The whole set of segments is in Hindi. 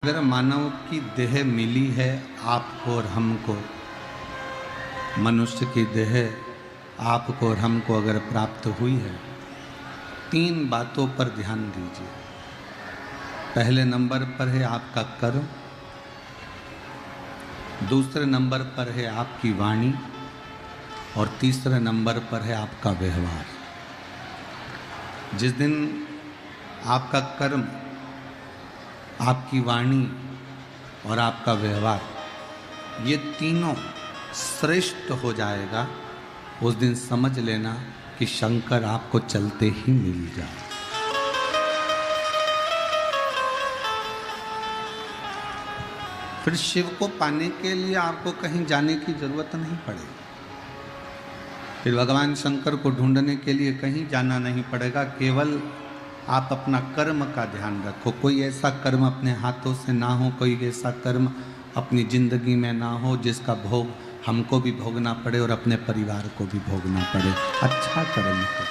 अगर मानव की देह मिली है आपको और हमको, मनुष्य की देह आपको और हमको अगर प्राप्त हुई है, 3 बातों पर ध्यान दीजिए। पहले नंबर पर है आपका कर्म, दूसरे नंबर पर है आपकी वाणी और तीसरे नंबर पर है आपका व्यवहार। जिस दिन आपका कर्म, आपकी वाणी और आपका व्यवहार ये तीनों श्रेष्ठ हो जाएगा, उस दिन समझ लेना कि शंकर आपको चलते ही मिल जाए। फिर शिव को पाने के लिए आपको कहीं जाने की जरूरत नहीं पड़ेगी। फिर भगवान शंकर को ढूंढने के लिए कहीं जाना नहीं पड़ेगा। केवल आप अपना कर्म का ध्यान रखो। कोई ऐसा कर्म अपने हाथों से ना हो, कोई ऐसा कर्म अपनी जिंदगी में ना हो जिसका भोग हमको भी भोगना पड़े और अपने परिवार को भी भोगना पड़े। अच्छा कर्म करो।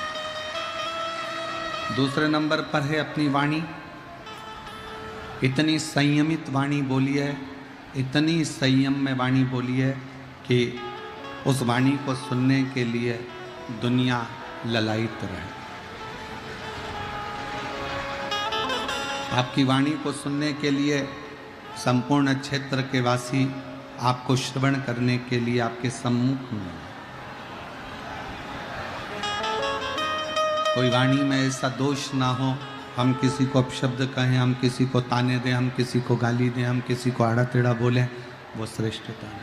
दूसरे नंबर पर है अपनी वाणी। इतनी संयमित वाणी बोलिए, इतनी संयम में वाणी बोलिए कि उस वाणी को सुनने के लिए दुनिया ललायित रहे। आपकी वाणी को सुनने के लिए संपूर्ण क्षेत्र के वासी आपको श्रवण करने के लिए आपके सम्मुख में। कोई वाणी में ऐसा दोष ना हो, हम किसी को अपशब्द कहें, हम किसी को ताने दें, हम किसी को गाली दें, हम किसी को आड़ा टेढ़ा बोलें, वो श्रेष्ठता है।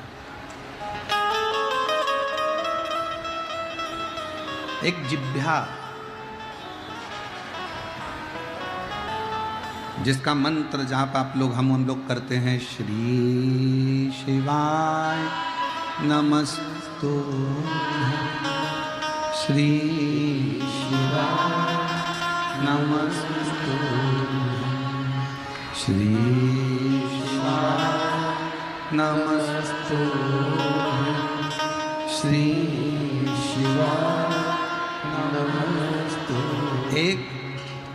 एक जिह्वा जिसका मंत्र जाप आप लोग हम लोग करते हैं, श्री शिवाय नमस्तुभ्यं, श्री शिवाय नमस्तुभ्यं, श्री शिवाय नमस्तुभ्यं, श्री शिवाय नमस्तुभ्यं। एक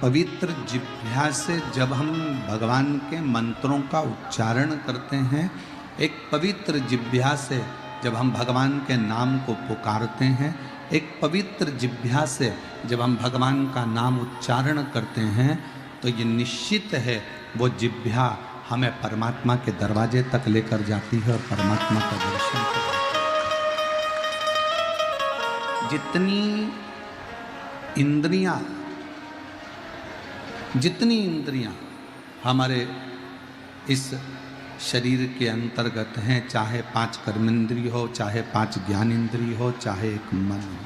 पवित्र जिह्वा से जब हम भगवान के मंत्रों का उच्चारण करते हैं, एक पवित्र जिह्वा से जब हम भगवान के नाम को पुकारते हैं, एक पवित्र जिह्वा से जब हम भगवान का नाम उच्चारण करते हैं, तो ये निश्चित है वो जिह्वा हमें परमात्मा के दरवाजे तक लेकर जाती है और परमात्मा का दर्शन कराती है। जितनी इंद्रियां हमारे इस शरीर के अंतर्गत हैं, चाहे 5 कर्मेंद्रिय हो, चाहे 5 ज्ञानेंद्रिय हो, चाहे एक मन हो,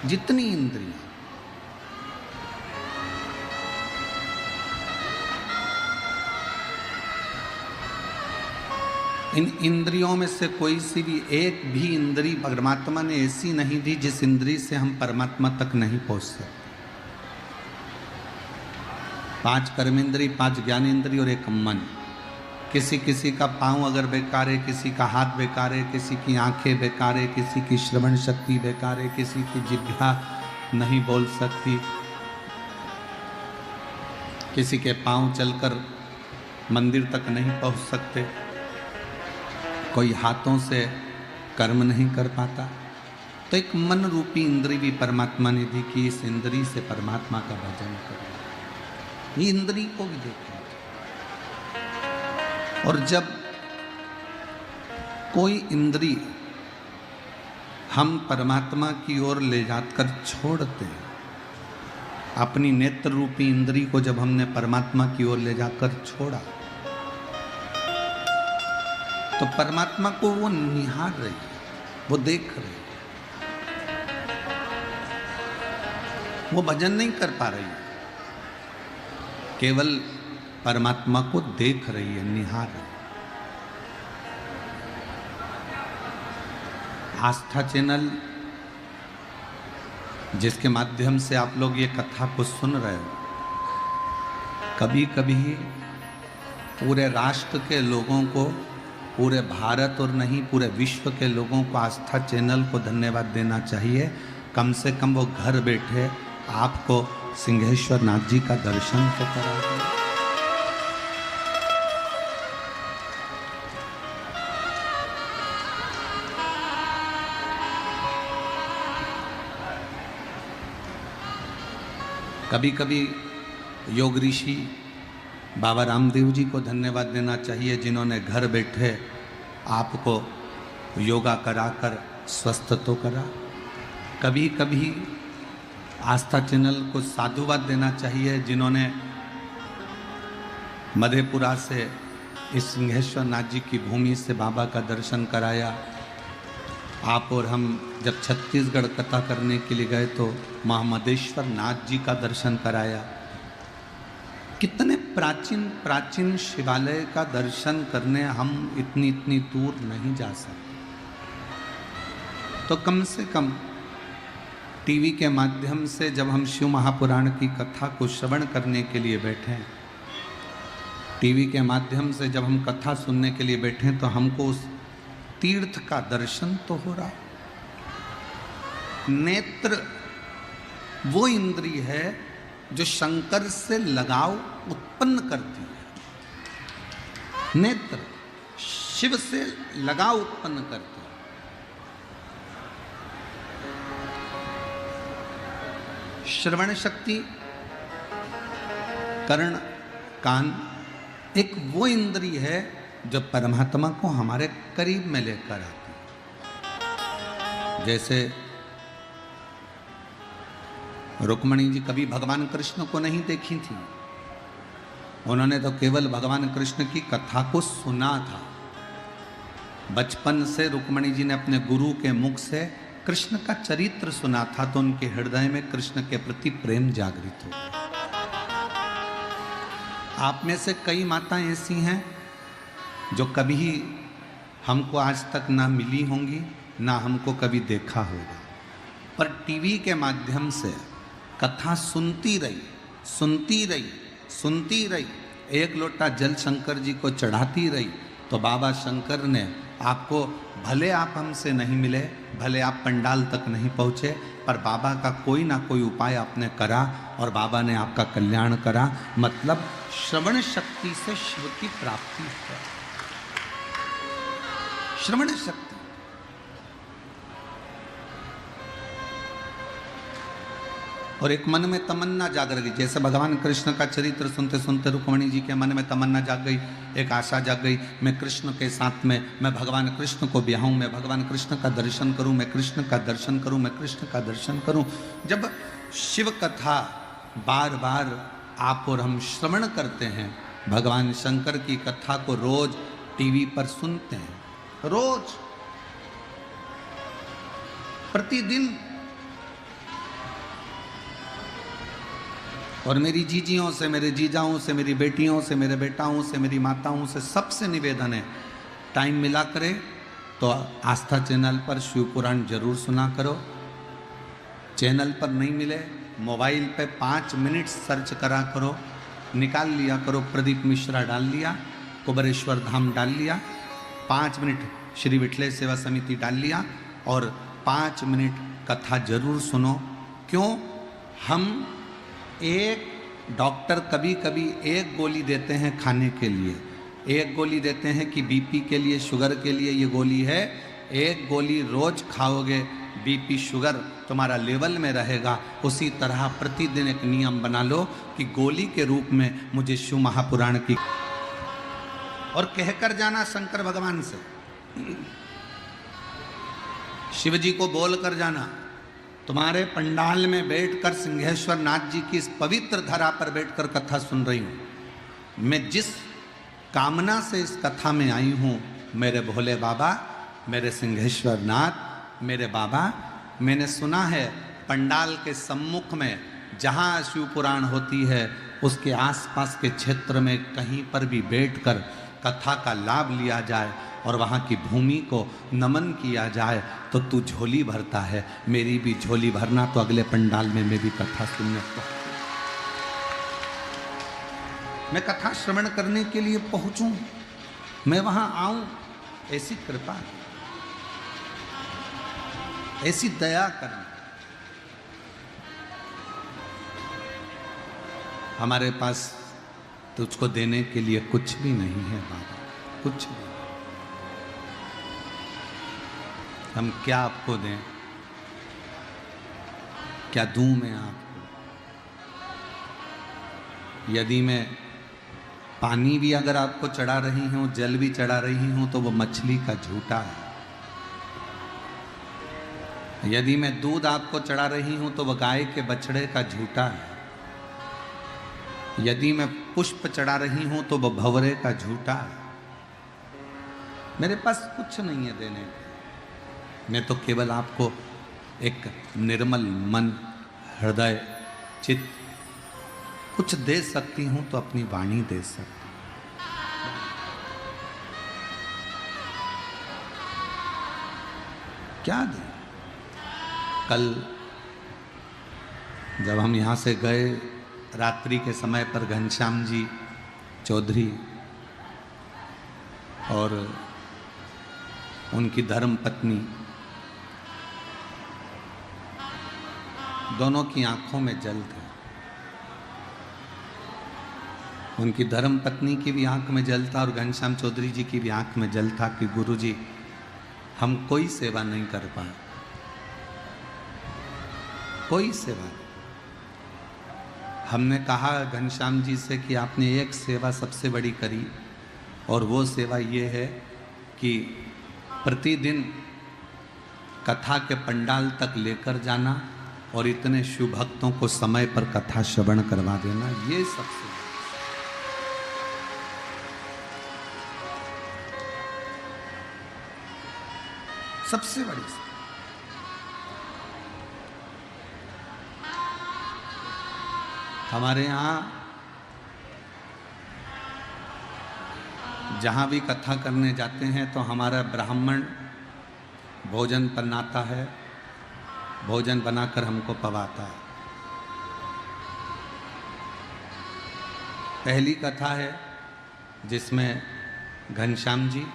जितनी इंद्रियां, इन इंद्रियों में से कोई सी भी एक भी इंद्री परमात्मा ने ऐसी नहीं दी जिस इंद्री से हम परमात्मा तक नहीं पहुंच सकते। 5 कर्मेंद्री, 5 ज्ञानेंद्री और एक मन। किसी किसी का पाँव अगर बेकार है, किसी का हाथ बेकार है, किसी की आंखें बेकार है, किसी की श्रवण शक्ति बेकार है, किसी की जिह्वा नहीं बोल सकती, किसी के पाँव चलकर मंदिर तक नहीं पहुंच सकते, कोई हाथों से कर्म नहीं कर पाता। तो एक मन रूपी इंद्री भी परमात्मा ने दी कि इस इंद्री से परमात्मा का भजन करो। ये इंद्री को भी देखना। और जब कोई इंद्री हम परमात्मा की ओर ले जाकर छोड़ते हैं, अपनी नेत्र रूपी इंद्री को जब हमने परमात्मा की ओर ले जाकर छोड़ा, तो परमात्मा को वो निहार रही है, वो देख रही है, वो भजन नहीं कर पा रही है, केवल परमात्मा को देख रही है, निहार रही है। आस्था चैनल जिसके माध्यम से आप लोग ये कथा को सुन रहे हो, कभी कभी पूरे राष्ट्र के लोगों को, पूरे भारत और नहीं पूरे विश्व के लोगों को आस्था चैनल को धन्यवाद देना चाहिए। कम से कम वो घर बैठे आपको सिंहेश्वर नाथ जी का दर्शन तो करा दिया। कभी कभी योग ऋषि बाबा रामदेव जी को धन्यवाद देना चाहिए, जिन्होंने घर बैठे आपको योगा कराकर स्वस्थ तो करा। कभी कभी आस्था चैनल को साधुवाद देना चाहिए, जिन्होंने मधेपुरा से इस सिंहेश्वर नाथ जी की भूमि से बाबा का दर्शन कराया। आप और हम जब छत्तीसगढ़ कथा करने के लिए गए तो महामदेश्वर नाथ जी का दर्शन कराया। कितने प्राचीन प्राचीन शिवालय का दर्शन करने हम इतनी इतनी दूर नहीं जा सकते, तो कम से कम टीवी के माध्यम से जब हम शिव महापुराण की कथा को श्रवण करने के लिए बैठे, टीवी के माध्यम से जब हम कथा सुनने के लिए बैठे, तो हमको उस तीर्थ का दर्शन तो हो रहा। नेत्र वो इंद्रिय है जो शंकर से लगाव उत्पन्न करती है। नेत्र शिव से लगाव उत्पन्न करती है। श्रवण शक्ति, कर्ण, कान एक वो इंद्रिय है जो परमात्मा को हमारे करीब में लेकर आती है। जैसे रुक्मणी जी कभी भगवान कृष्ण को नहीं देखी थी, उन्होंने तो केवल भगवान कृष्ण की कथा को सुना था। बचपन से रुक्मणी जी ने अपने गुरु के मुख से कृष्ण का चरित्र सुना था, तो उनके हृदय में कृष्ण के प्रति प्रेम जागृत हो गया। आप में से कई माताएं ऐसी हैं जो कभी हमको आज तक ना मिली होंगी, ना हमको कभी देखा होगा, पर टीवी के माध्यम से कथा सुनती रही, सुनती रही, सुनती रही, एक लोटा जल शंकर जी को चढ़ाती रही, तो बाबा शंकर ने आपको, भले आप हमसे नहीं मिले, भले आप पंडाल तक नहीं पहुँचे, पर बाबा का कोई ना कोई उपाय आपने करा और बाबा ने आपका कल्याण करा। मतलब श्रवण शक्ति से शिव की प्राप्ति है। श्रवण शक्ति, और एक मन में तमन्ना जाग गई। जैसे भगवान कृष्ण का चरित्र सुनते सुनते रुक्मणी जी के मन में तमन्ना जाग गई, एक आशा जाग गई, मैं कृष्ण के साथ में, मैं भगवान कृष्ण को ब्याहूं, मैं भगवान कृष्ण का दर्शन करूं, मैं कृष्ण का दर्शन करूं, मैं कृष्ण का दर्शन करूं। जब शिव कथा बार बार आप और हम श्रवण करते हैं, भगवान शंकर की कथा को रोज टीवी पर सुनते हैं, रोज प्रतिदिन, और मेरी जीजियों से, मेरे जीजाओं से, मेरी बेटियों से, मेरे बेटाओं से, मेरी माताओं से सबसे निवेदन है, टाइम मिला करे तो आस्था चैनल पर शिव पुराण जरूर सुना करो। चैनल पर नहीं मिले, मोबाइल पे 5 मिनट सर्च करा करो, निकाल लिया करो, प्रदीप मिश्रा डाल लिया, कुबरेश्वर धाम डाल लिया, 5 मिनट श्री विठले सेवा समिति डाल लिया, और 5 मिनट कथा जरूर सुनो। क्यों? हम एक डॉक्टर कभी कभी एक गोली देते हैं खाने के लिए, एक गोली देते हैं कि बीपी के लिए, शुगर के लिए ये गोली है, एक गोली रोज खाओगे बीपी शुगर तुम्हारा लेवल में रहेगा। उसी तरह प्रतिदिन एक नियम बना लो कि गोली के रूप में मुझे शिव महापुराण की, और कहकर जाना शंकर भगवान से, शिव जी को बोल कर जाना, तुम्हारे पंडाल में बैठकर सिंहेश्वर नाथ जी की इस पवित्र धरा पर बैठकर कथा सुन रही हूँ, मैं जिस कामना से इस कथा में आई हूँ, मेरे भोले बाबा, मेरे सिंहेश्वर नाथ, मेरे बाबा, मैंने सुना है पंडाल के सम्मुख में जहाँ शिव पुराण होती है उसके आसपास के क्षेत्र में कहीं पर भी बैठकर कथा का लाभ लिया जाए और वहाँ की भूमि को नमन किया जाए तो तू झोली भरता है, मेरी भी झोली भरना, तो अगले पंडाल में मैं भी कथा सुनने को, मैं कथा श्रवण करने के लिए पहुँचूं, मैं वहाँ आऊं, ऐसी कृपा, ऐसी दया करना। हमारे पास तुझको देने के लिए कुछ भी नहीं है बाबा, कुछ भी। हम क्या आपको दें, क्या दूं मैं आपको? यदि मैं पानी भी अगर आपको चढ़ा रही हूं, जल भी चढ़ा रही हूं, तो वो मछली का झूठा है। यदि मैं दूध आपको चढ़ा रही हूं तो वह गाय के बछड़े का झूठा है। यदि मैं पुष्प चढ़ा रही हूं तो वह भंवरे का झूठा है। मेरे पास कुछ नहीं है देने को। मैं तो केवल आपको एक निर्मल मन, हृदय, चित्त कुछ दे सकती हूं, तो अपनी वाणी दे सकती हूं। क्या दे? कल जब हम यहाँ से गए रात्रि के समय पर, घनश्याम जी चौधरी और उनकी धर्म पत्नी, दोनों की आंखों में जल थे। उनकी धर्म पत्नी की भी आंख में जल था और घनश्याम चौधरी जी की भी आंख में जल था कि गुरुजी हम कोई सेवा नहीं कर पाए, कोई सेवा नहीं। हमने कहा घनश्याम जी से कि आपने एक सेवा सबसे बड़ी करी, और वो सेवा ये है कि प्रतिदिन कथा के पंडाल तक लेकर जाना और इतने शिव भक्तों को समय पर कथा श्रवण करवा देना। ये सबसे बड़ी सेवा। हमारे यहाँ जहाँ भी कथा करने जाते हैं तो हमारा ब्राह्मण भोजन बनाता है, भोजन बनाकर हमको पवाता है। पहली कथा है जिसमें घनश्याम जी,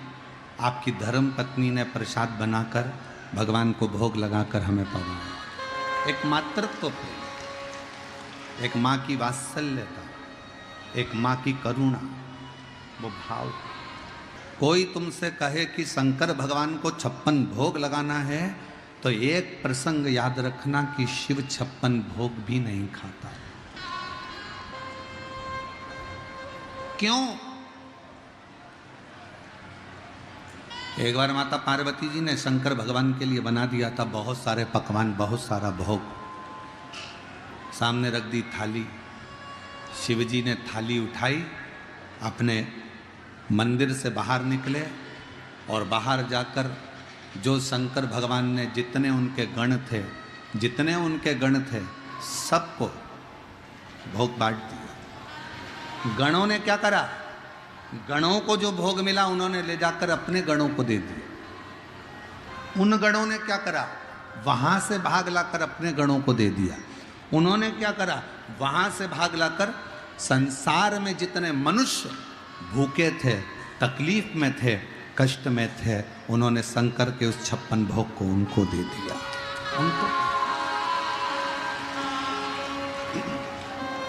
आपकी धर्म पत्नी ने प्रसाद बनाकर भगवान को भोग लगाकर हमें पवाया। एक मातृत्व प्रेम, एक माँ की वात्सल्यता, एक माँ की करुणा, वो भाव। कोई तुमसे कहे कि शंकर भगवान को 56 भोग लगाना है, तो एक प्रसंग याद रखना कि शिव 56 भोग भी नहीं खाता। क्यों? एक बार माता पार्वती जी ने शंकर भगवान के लिए बना दिया था बहुत सारे पकवान, बहुत सारा भोग। सामने रख दी थाली। शिवजी ने थाली उठाई, अपने मंदिर से बाहर निकले और बाहर जाकर जो शंकर भगवान ने जितने उनके गण थे सबको भोग बांट दिया। गणों ने क्या करा? गणों को जो भोग मिला उन्होंने ले जाकर अपने गणों को दे दिया। उन गणों ने क्या करा? वहां से भाग लाकर अपने गणों को दे दिया। उन्होंने क्या करा? वहां से भाग लाकर संसार में जितने मनुष्य भूखे थे, तकलीफ में थे, कष्ट में थे, उन्होंने शंकर के उस 56 भोग को उनको दे दिया। उनको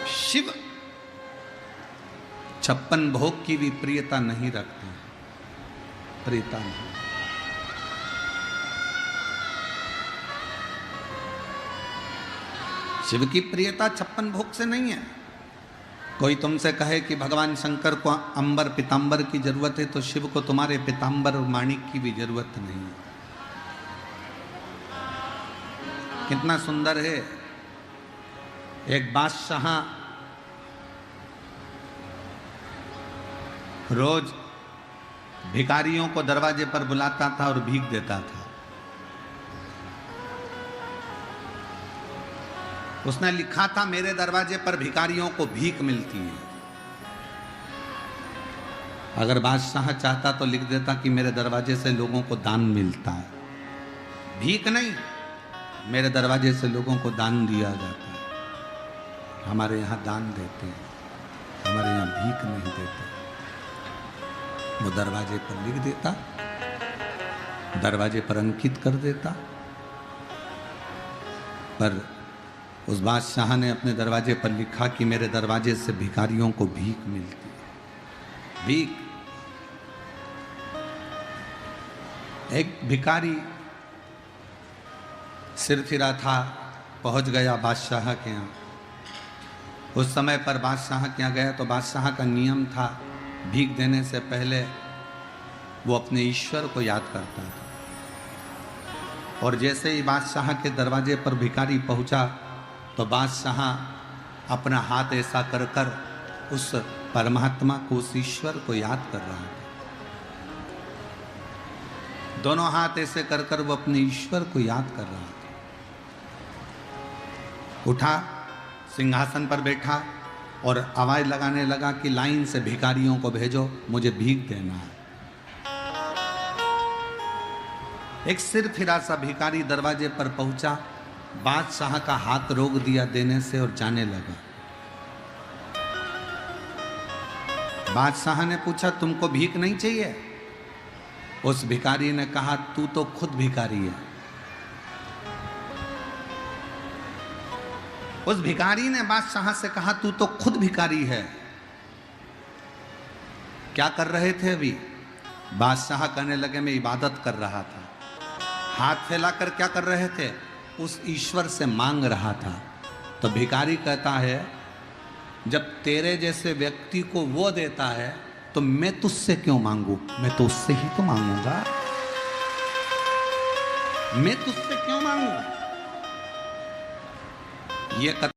शिव 56 भोग की भी प्रियता नहीं रखते, प्रियता नहीं। शिव की प्रियता 56 भोग से नहीं है। कोई तुमसे कहे कि भगवान शंकर को अंबर पीतांबर की जरूरत है, तो शिव को तुम्हारे पीतांबर और माणिक की भी जरूरत नहीं है। कितना सुंदर है। एक बादशाह रोज भिखारियों को दरवाजे पर बुलाता था और भीख देता था। उसने लिखा था, मेरे दरवाजे पर भिखारियों को भीख मिलती है। अगर बादशाह चाहता तो लिख देता कि मेरे दरवाजे से लोगों को दान मिलता है। भीख नहीं, मेरे दरवाजे से लोगों को दान दिया जाता है। हमारे यहाँ दान देते हैं, हमारे यहाँ भीख नहीं देते। वो दरवाजे पर लिख देता, दरवाजे पर अंकित कर देता। पर उस बादशाह ने अपने दरवाजे पर लिखा कि मेरे दरवाजे से भिखारियों को भीख मिलती है। भीख। एक भिखारी सिर फिरा था, पहुंच गया बादशाह के यहाँ। उस समय पर बादशाह क्या गया तो बादशाह का नियम था भीख देने से पहले वो अपने ईश्वर को याद करता था। और जैसे ही बादशाह के दरवाजे पर भिखारी पहुंचा तो बादशाह अपना हाथ ऐसा कर कर उस परमात्मा को, उस ईश्वर को याद कर रहा था। दोनों हाथ ऐसे कर कर वो अपने ईश्वर को याद कर रहा था। उठा, सिंहासन पर बैठा और आवाज लगाने लगा कि लाइन से भिखारियों को भेजो, मुझे भीख देना है। एक सिर फिरा सा भिखारी दरवाजे पर पहुंचा, बादशाह का हाथ रोक दिया देने से और जाने लगा। बादशाह ने पूछा, तुमको भीख नहीं चाहिए? उस भिखारी ने कहा, तू तो खुद भिखारी है। उस भिखारी ने बादशाह से कहा, तू तो खुद भिखारी है। क्या कर रहे थे अभी? बादशाह कहने लगे, मैं इबादत कर रहा था। हाथ फैलाकर क्या कर रहे थे? उस ईश्वर से मांग रहा था। तो भिखारी कहता है, जब तेरे जैसे व्यक्ति को वो देता है तो मैं तुझसे क्यों मांगू? मैं तो उससे ही तो मांगूंगा, मैं तुझसे क्यों मांगू? ये कथा